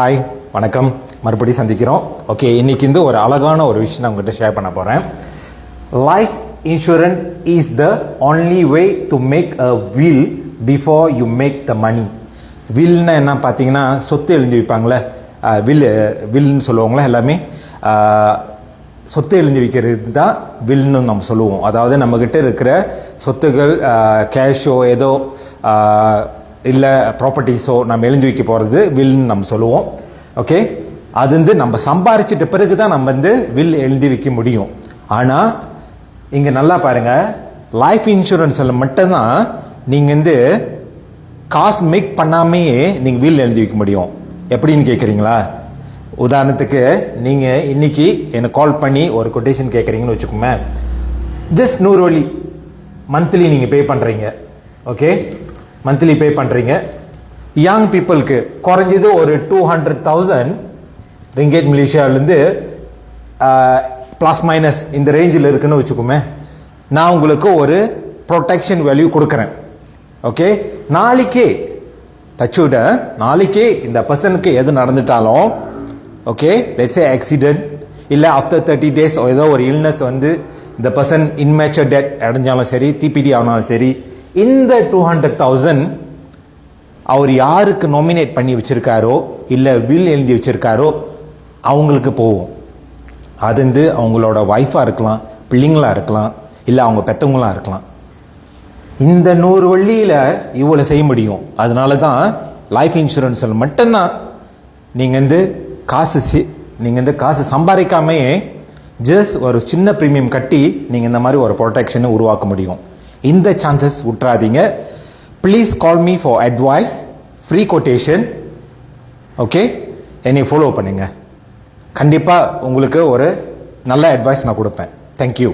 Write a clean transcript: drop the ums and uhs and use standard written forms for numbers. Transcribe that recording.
Hi வணக்கம், மறுபடியும் சந்திக்கிறோம். ஓகே, இன்னைக்கு இந்த ஒரு அழகான ஒரு விஷயம் நான் உங்கள்கிட்ட ஷேர் பண்ண போகிறேன். Life insurance is the only way to make a will before you make the money. வில்னா என்ன பார்த்தீங்கன்னா, சொத்து எழுதி வைப்பாங்களே, வில்னு சொல்லுவாங்களே எல்லாமே. சொத்து எழுதி வைக்கிறது தான் வில்னு நம்ம சொல்லுவோம். அதாவது நம்மக்கிட்ட இருக்கிற சொத்துகள், கேஷோ ஏதோ இல்லை ப்ராப்பர்ட்டிஸோ நம்ம எழுதி வைக்க போகிறது வில்னு நம்ம சொல்லுவோம். ஓகே, அது நம்ம சம்பாரிச்சிட்ட பிறகு தான் நம்ம வில் எழுதி வைக்க முடியும். ஆனால் இங்கே நல்லா பாருங்கள், லைஃப் இன்சூரன்ஸில் மட்டும்தான் நீங்கள் காசு மேக் பண்ணாமையே நீங்கள் வில் எழுதி வைக்க முடியும். எப்படின்னு கேட்குறீங்களா? உதாரணத்துக்கு நீங்கள் இன்னைக்கு எனக்கு கால் பண்ணி ஒரு கொட்டேஷன் கேட்குறீங்கன்னு வச்சுக்கோங்க. ஜஸ்ட் 100 வழி மந்த்லி நீங்கள் பே பண்ணுறீங்க. ஓகே, மந்த்லி பே பண்ணுறீங்க. யங் பீப்புளுக்கு குறைஞ்சது ஒரு 200,000 ரிங்கெட் மலேசியாவிலேருந்து ப்ளஸ் மைனஸ் இந்த ரேஞ்சில் இருக்குன்னு வச்சுக்கோமே. நான் உங்களுக்கு ஒரு ப்ரொடெக்ஷன் வேல்யூ கொடுக்குறேன். ஓகே, நாளைக்கே டச்சுவிட நாளைக்கே இந்த பர்சனுக்கு எது நடந்துட்டாலும், ஓகே லெட்ஸ் சே ஆக்சிடென்ட் இல்லை ஆஃப்டர் 30 days ஏதோ ஒரு இல்னஸ் இந்த பர்சன் இன்மேச்சர் டெத் அடைஞ்சாலும் சரி, டிபிடி ஆனாலும் சரி, இந்த 200,000 அவர் யாருக்கு நாமினேட் பண்ணி வச்சிருக்காரோ இல்லை வில் எழுதி வச்சிருக்காரோ அவங்களுக்கு போகும். அது அவங்களோட ஒய்ஃபாக இருக்கலாம், பிள்ளைங்களாக இருக்கலாம், இல்லை அவங்க பெற்றவங்களாக இருக்கலாம். இந்த 100 வழியில் இவ்வளோ செய்ய முடியும். அதனால தான் லைஃப் இன்சூரன்ஸில் மட்டும்தான் நீங்கள் காசு சம்பாதிக்காமே ஜஸ்ட் ஒரு சின்ன ப்ரீமியம் கட்டி நீங்கள் இந்த மாதிரி ஒரு ப்ரொடெக்ஷனை உருவாக்க முடியும். இந்த சான்சஸ் விட்டுறாதீங்க. Please call me for advice, free quotation. Okay, என்னை ஃபாலோ பண்ணுங்க. கண்டிப்பாக உங்களுக்கு ஒரு நல்ல அட்வைஸ் நான் கொடுப்பேன். தேங்க்யூ.